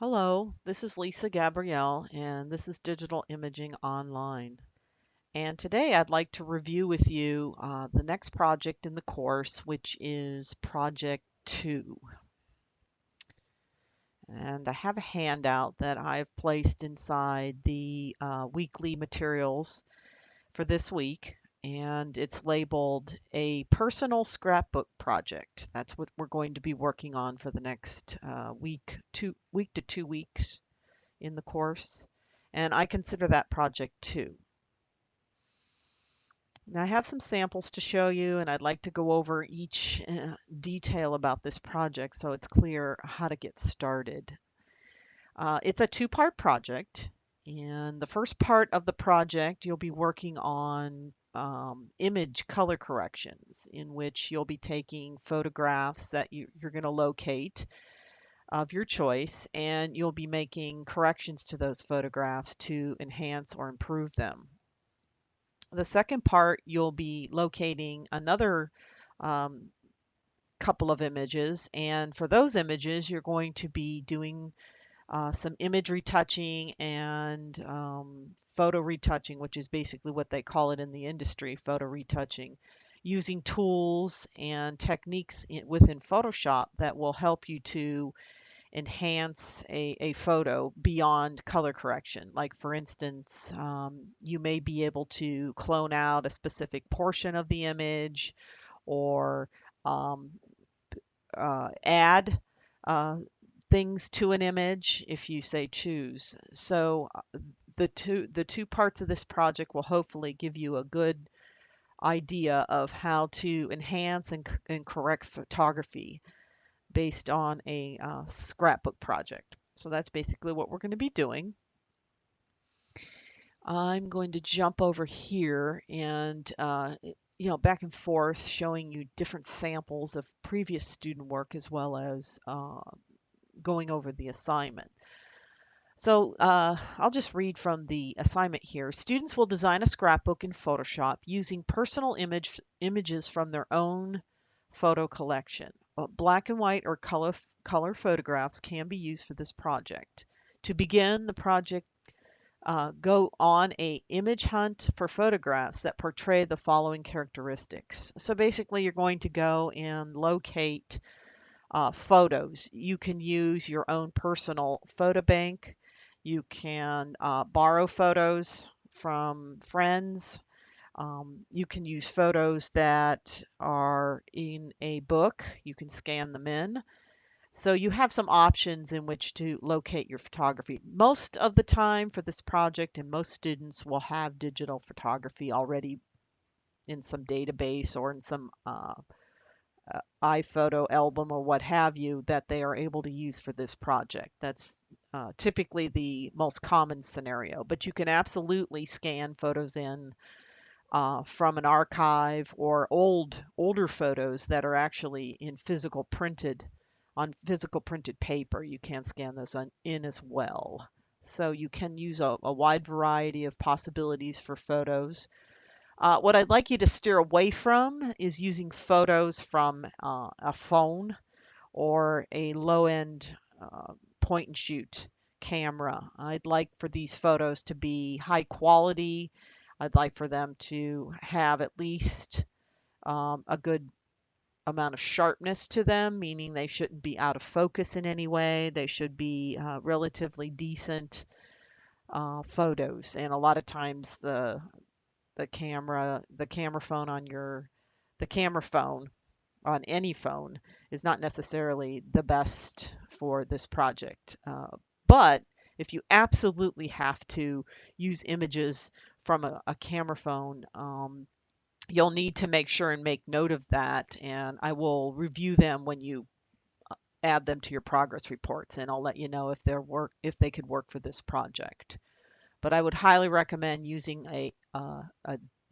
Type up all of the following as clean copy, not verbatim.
Hello, this is Lisa Gabrielle, and this is Digital Imaging Online. And today I'd like to review with you the next project in the course, which is Project 2. And I have a handout that I've placed inside the weekly materials for this week, and it's labeled a personal scrapbook project. That's what we're going to be working on for the next week to 2 weeks in the course, and I consider that project 2. Now I have some samples to show you, and I'd like to go over each detail about this project so it's clear how to get started. It's a two-part project, and the first part of the project you'll be working on image color corrections, in which you'll be taking photographs that you're going to locate of your choice, and you'll be making corrections to those photographs to enhance or improve them. The second part, you'll be locating another um, couple of images, and for those images, you're going to be doing some image retouching and photo retouching, which is basically what they call it in the industry, photo retouching, using tools and techniques within Photoshop that will help you to enhance a photo beyond color correction. Like, for instance, you may be able to clone out a specific portion of the image or um, add uh, things to an image if you say choose. So the two parts of this project will hopefully give you a good idea of how to enhance and correct photography based on a scrapbook project. So that's basically what we're going to be doing. I'm going to jump over here and back and forth showing you different samples of previous student work as well as going over the assignment. So I'll just read from the assignment here. Students will design a scrapbook in Photoshop using personal images from their own photo collection. Black and white or color photographs can be used for this project. To begin the project, go on a image hunt for photographs that portray the following characteristics. So basically, you're going to go and locate photos. You can use your own personal photo bank. You can borrow photos from friends. You can use photos that are in a book. You can scan them in. So you have some options in which to locate your photography. Most of the time for this project, and most students will have digital photography already in some database or in some iPhoto album or what have you that they are able to use for this project. That's typically the most common scenario, but you can absolutely scan photos in from an archive or older photos that are actually in physical printed paper. You can scan those in as well. So you can use a wide variety of possibilities for photos. What I'd like you to steer away from is using photos from a phone or a low-end point and shoot camera. I'd like for these photos to be high quality. I'd like for them to have at least a good amount of sharpness to them, meaning they shouldn't be out of focus in any way. They should be relatively decent photos. And a lot of times the camera phone on any phone is not necessarily the best for this project. But if you absolutely have to use images from a camera phone, you'll need to make sure and make note of that. And I will review them when you add them to your progress reports, and I'll let you know if they could work for this project. But I would highly recommend using a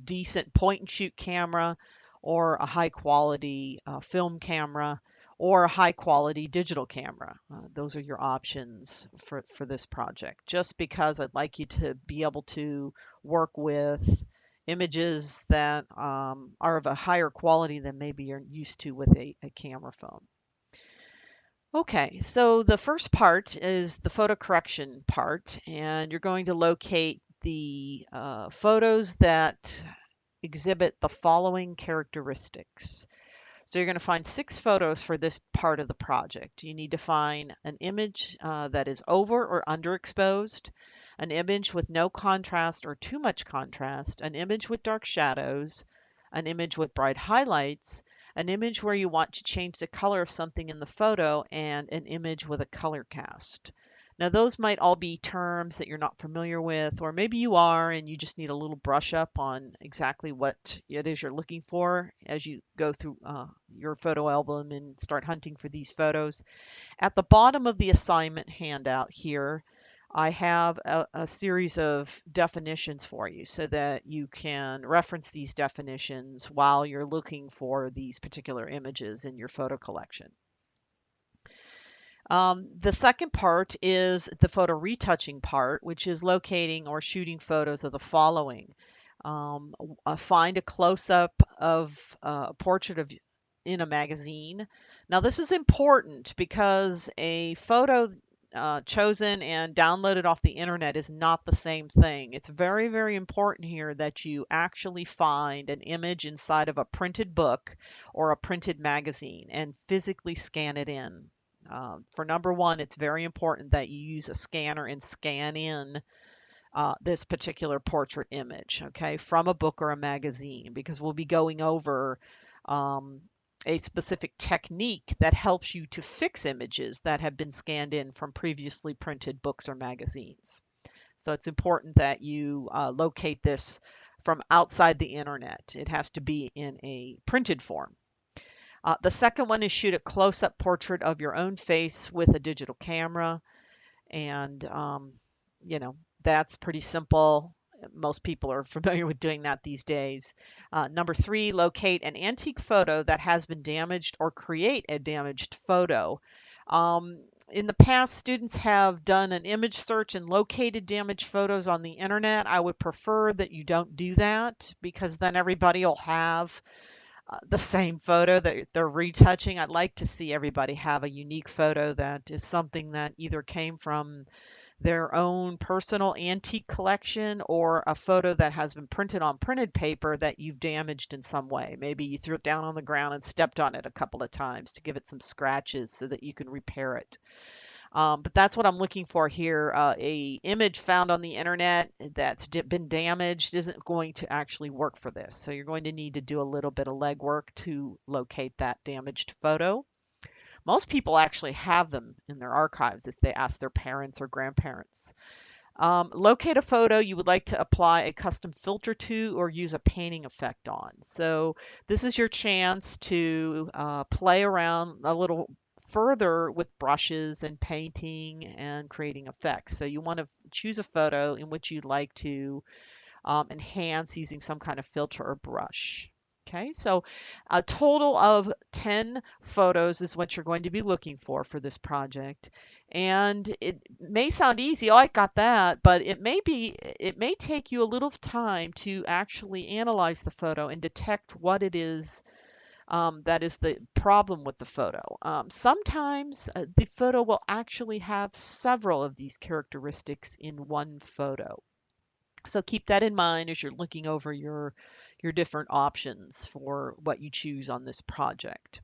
decent point and shoot camera or a high quality film camera or a high quality digital camera. Those are your options for this project, just because I'd like you to be able to work with images that are of a higher quality than maybe you're used to with a camera phone. Okay, so the first part is the photo correction part, and you're going to locate the photos that exhibit the following characteristics. So you're going to find 6 photos for this part of the project. You need to find an image that is over or underexposed, an image with no contrast or too much contrast, an image with dark shadows, an image with bright highlights, an image where you want to change the color of something in the photo, and an image with a color cast. Now, those might all be terms that you're not familiar with, or maybe you are and you just need a little brush up on exactly what it is you're looking for as you go through your photo album and start hunting for these photos. At the bottom of the assignment handout here, I have a series of definitions for you so that you can reference these definitions while you're looking for these particular images in your photo collection. The second part is the photo retouching part, which is locating or shooting photos of the following. Find a close-up of a portrait of in a magazine. Now, this is important because a photo chosen and downloaded off the internet is not the same thing. It's very, very important here that you actually find an image inside of a printed book or a printed magazine and physically scan it in. For number one, it's very important that you use a scanner and scan in this particular portrait image, okay, from a book or a magazine, because we'll be going over um, a specific technique that helps you to fix images that have been scanned in from previously printed books or magazines. So it's important that you locate this from outside the internet. It has to be in a printed form. The second one is shoot a close-up portrait of your own face with a digital camera. And, you know, that's pretty simple. Most people are familiar with doing that these days. Number 3, locate an antique photo that has been damaged or create a damaged photo. In the past, students have done an image search and located damaged photos on the internet. I would prefer that you don't do that because then everybody will have the same photo that they're retouching. I'd like to see everybody have a unique photo that is something that either came from their own personal antique collection or a photo that has been printed on printed paper that you've damaged in some way. Maybe you threw it down on the ground and stepped on it a couple of times to give it some scratches so that you can repair it. But that's what I'm looking for here. A image found on the internet that's been damaged isn't going to actually work for this. So you're going to need to do a little bit of legwork to locate that damaged photo. Most people actually have them in their archives if they ask their parents or grandparents. Locate a photo you would like to apply a custom filter to or use a painting effect on. So this is your chance to play around a little further with brushes and painting and creating effects. So you want to choose a photo in which you'd like to enhance using some kind of filter or brush. Okay, so a total of 10 photos is what you're going to be looking for this project. And it may sound easy, oh, I got that, but it may take you a little time to actually analyze the photo and detect what it is that is the problem with the photo. Sometimes the photo will actually have several of these characteristics in one photo. So keep that in mind as you're looking over your different options for what you choose on this project.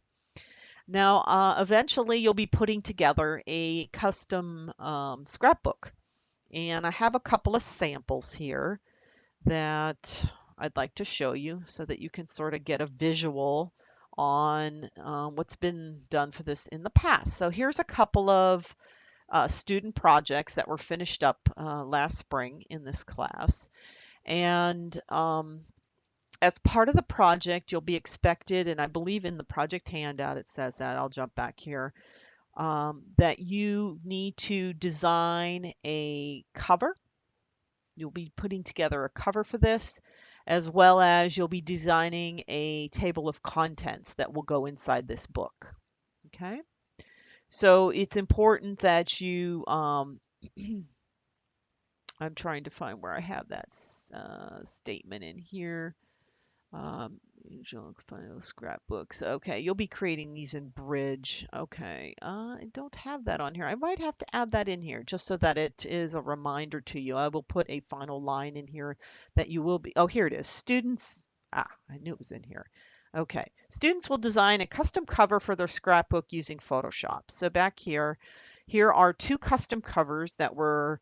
Now, eventually you'll be putting together a custom scrapbook. And I have a couple of samples here that I'd like to show you so that you can sort of get a visual on what's been done for this in the past. So here's a couple of student projects that were finished up last spring in this class. And as part of the project, you'll be expected, and I believe in the project handout it says that, I'll jump back here, that you need to design a cover. You'll be putting together a cover for this, as well as you'll be designing a table of contents that will go inside this book. Okay? So it's important that you, I'm trying to find where I have that statement in here. Angel Final Scrapbooks. Okay, you'll be creating these in Bridge. Okay, I don't have that on here. I might have to add that in here just so that it is a reminder to you. I will put a final line in here that you will be. Oh, here it is. Students. Ah, I knew it was in here. Okay, students will design a custom cover for their scrapbook using Photoshop. So back here, here are two custom covers that were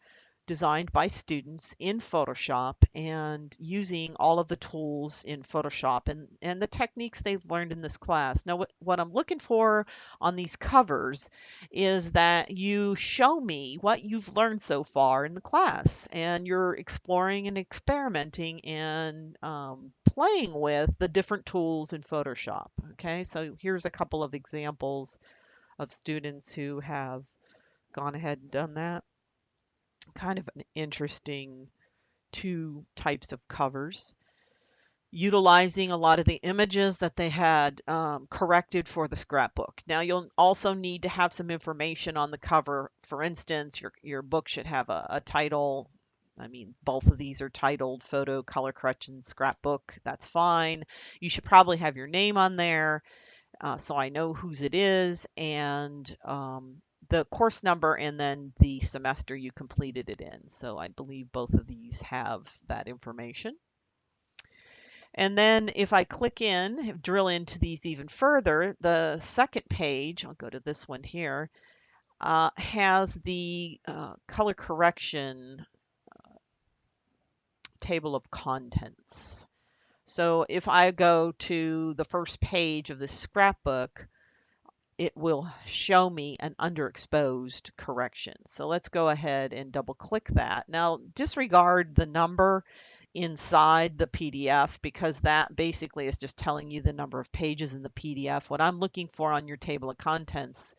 designed by students in Photoshop and using all of the tools in Photoshop and the techniques they've learned in this class. Now, what I'm looking for on these covers is that you show me what you've learned so far in the class and you're exploring and experimenting and playing with the different tools in Photoshop. Okay, so here's a couple of examples of students who have gone ahead and done that. Kind of an interesting two types of covers, utilizing a lot of the images that they had corrected for the scrapbook. Now you'll also need to have some information on the cover. For instance, your book should have a title. I mean, both of these are titled Photo Color Correction Scrapbook. That's fine. You should probably have your name on there so I know whose it is, and the course number, and then the semester you completed it in. So I believe both of these have that information. And then if I click in, drill into these even further, the second page, I'll go to this one here, has the color correction table of contents. So if I go to the first page of this scrapbook, it will show me an underexposed correction. So let's go ahead and double click that. Now disregard the number inside the PDF because that basically is just telling you the number of pages in the PDF. What I'm looking for on your table of contents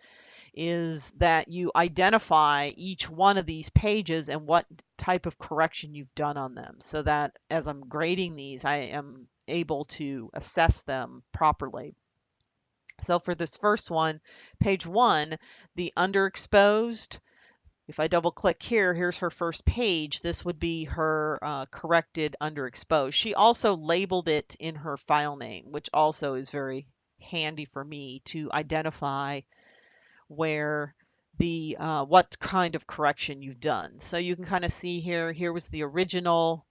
is that you identify each one of these pages and what type of correction you've done on them so that as I'm grading these, I am able to assess them properly. So for this first one, page 1, the underexposed, if I double click here, here's her first page. This would be her corrected underexposed. She also labeled it in her file name, which also is very handy for me to identify where the what kind of correction you've done. So you can kind of see here was the original,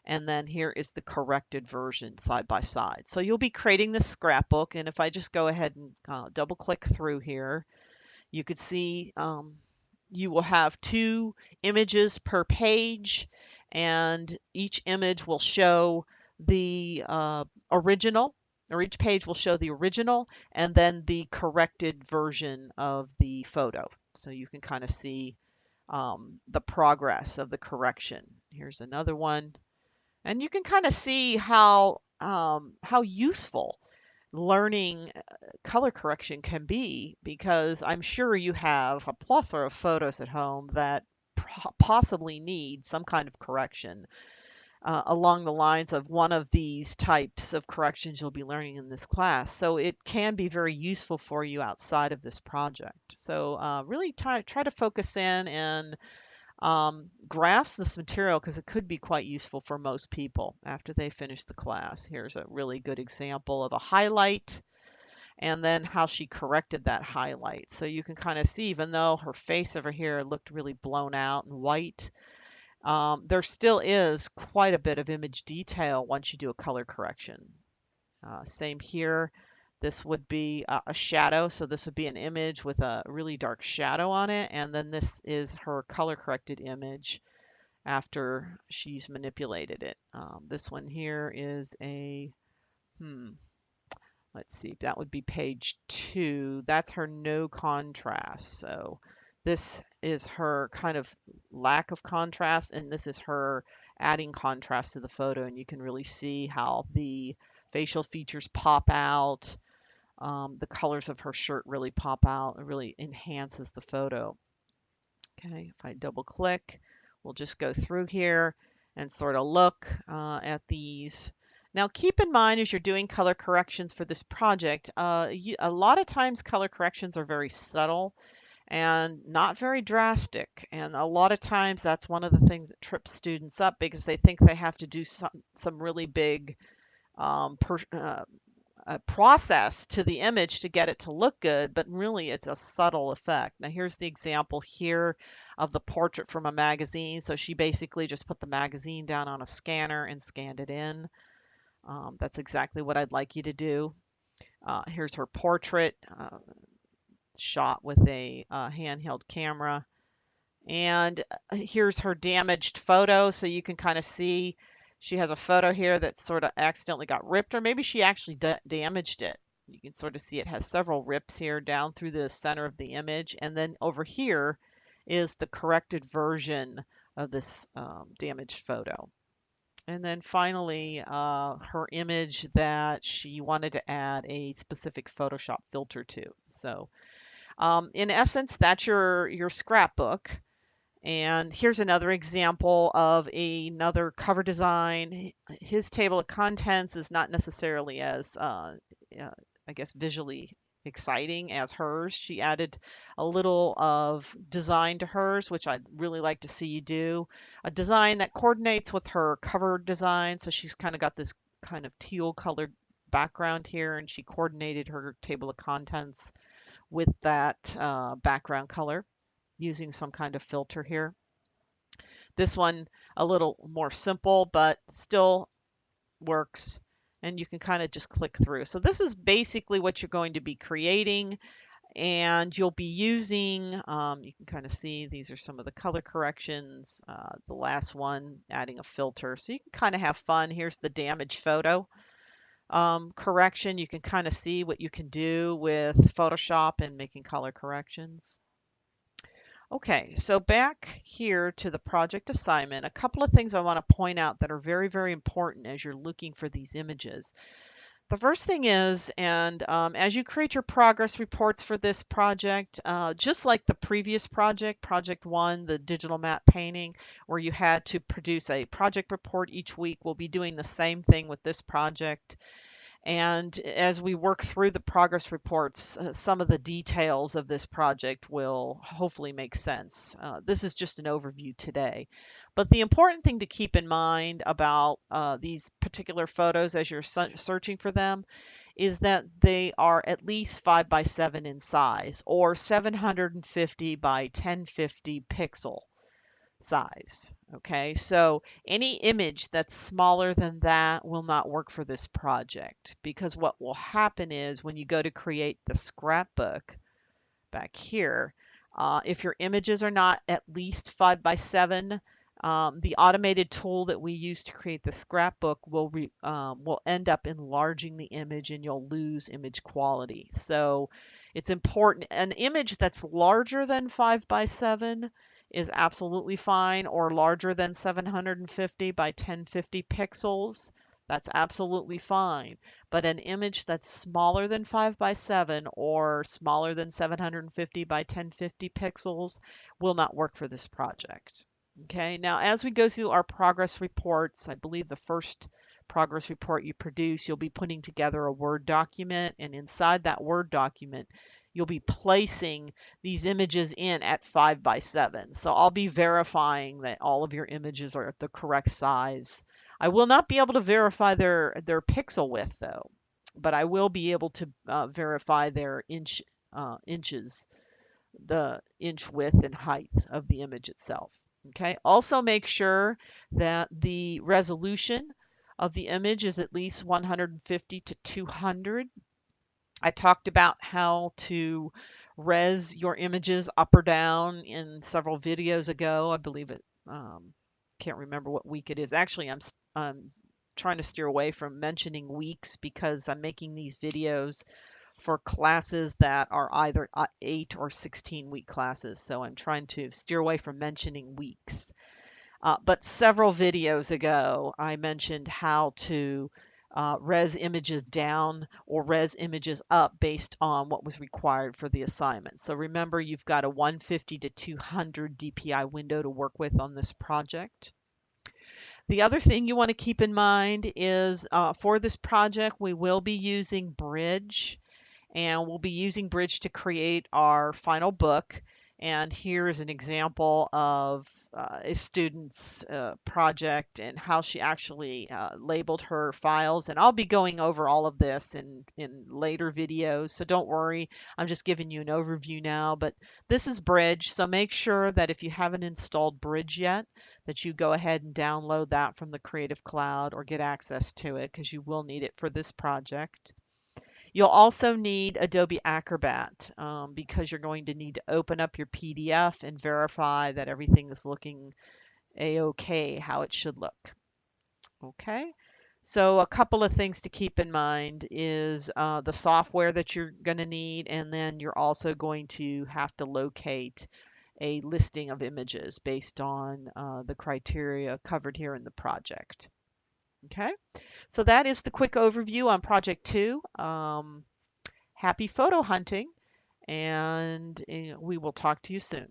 and then here is the corrected version side by side. So you'll be creating this scrapbook, and if I just go ahead and double click through here, you could see you will have two images per page, and each image will show the original, or each page will show the original and then the corrected version of the photo. So you can kind of see the progress of the correction. Here's another one. And you can kind of see how useful learning color correction can be, because I'm sure you have a plethora of photos at home that possibly need some kind of correction along the lines of one of these types of corrections you'll be learning in this class. So it can be very useful for you outside of this project. So really try to focus in and grasp this material because it could be quite useful for most people after they finish the class. Here's a really good example of a highlight and then how she corrected that highlight. So you can kind of see, even though her face over here looked really blown out and white, there still is quite a bit of image detail once you do a color correction. Same here. This would be a shadow, so this would be an image with a really dark shadow on it, and then this is her color corrected image after she's manipulated it. This one here is a, let's see, that would be page 2. That's her no contrast. So this is her kind of lack of contrast, and this is her adding contrast to the photo, and you can really see how the facial features pop out. The colors of her shirt really pop out. It really enhances the photo. Okay, if I double click, we'll just go through here and sort of look at these. Now keep in mind as you're doing color corrections for this project, a lot of times color corrections are very subtle and not very drastic. And a lot of times that's one of the things that trips students up because they think they have to do some really big process to the image to get it to look good, but really it's a subtle effect. Now here's the example here of the portrait from a magazine. So she basically just put the magazine down on a scanner and scanned it in. That's exactly what I'd like you to do. Here's her portrait shot with a handheld camera. And here's her damaged photo. So you can kind of see she has a photo here that sort of accidentally got ripped, or maybe she actually damaged it. You can sort of see it has several rips here down through the center of the image. And then over here is the corrected version of this damaged photo. And then finally, her image that she wanted to add a specific Photoshop filter to. So in essence, that's your scrapbook. And here's another example of another cover design. His table of contents is not necessarily as, I guess, visually exciting as hers. She added a little of design to hers, which I'd really like to see you do. A design that coordinates with her cover design. So she's kind of got this kind of teal colored background here, and she coordinated her table of contents with that background color using some kind of filter here. This one a little more simple, but still works. And you can kind of just click through. So this is basically what you're going to be creating. And you'll be using, you can kind of see these are some of the color corrections. The last one, adding a filter. So you can kind of have fun. Here's the damaged photo correction. You can kind of see what you can do with Photoshop and making color corrections. Okay, so back here to the project assignment, a couple of things I want to point out that are very, very important as you're looking for these images. The first thing is, and as you create your progress reports for this project, just like the previous project, Project 1, the digital map painting, where you had to produce a project report each week, we'll be doing the same thing with this project. And as we work through the progress reports, some of the details of this project will hopefully make sense. This is just an overview today. But the important thing to keep in mind about these particular photos as you're searching for them is that they are at least 5 by 7 in size, or 750 by 1050 pixel size. Okay, so any image that's smaller than that will not work for this project, because what will happen is when you go to create the scrapbook back here, if your images are not at least 5 by 7, the automated tool that we use to create the scrapbook will end up enlarging the image, and you'll lose image quality. So it's important. An image that's larger than 5 by 7 is absolutely fine, or larger than 750 by 1050 pixels. That's absolutely fine. But an image that's smaller than 5 by 7 or smaller than 750 by 1050 pixels will not work for this project. Okay, now as we go through our progress reports, I believe the first progress report you produce, you'll be putting together a Word document, and inside that Word document, you'll be placing these images in at 5 by 7. So I'll be verifying that all of your images are at the correct size. I will not be able to verify their pixel width though, but I will be able to verify their inches, the inch width and height of the image itself. Okay. Also make sure that the resolution of the image is at least 150 to 200. I talked about how to res your images up or down in several videos ago. I believe it, can't remember what week it is. Actually, I'm trying to steer away from mentioning weeks because I'm making these videos for classes that are either 8 or 16-week classes. So I'm trying to steer away from mentioning weeks. But several videos ago, I mentioned how to res images down or res images up based on what was required for the assignment. So remember, you've got a 150 to 200 DPI window to work with on this project. The other thing you want to keep in mind is for this project, we will be using Bridge, and we'll be using Bridge to create our final book. And here is an example of a student's project and how she actually labeled her files. And I'll be going over all of this in later videos, so don't worry. I'm just giving you an overview now. But this is Bridge, so make sure that if you haven't installed Bridge yet, that you go ahead and download that from the Creative Cloud or get access to it because you will need it for this project. You'll also need Adobe Acrobat because you're going to need to open up your PDF and verify that everything is looking a-okay, how it should look. Okay, so a couple of things to keep in mind is the software that you're going to need, and then you're also going to have to locate a listing of images based on the criteria covered here in the project. Okay, so that is the quick overview on Project 2. Happy photo hunting, and we will talk to you soon.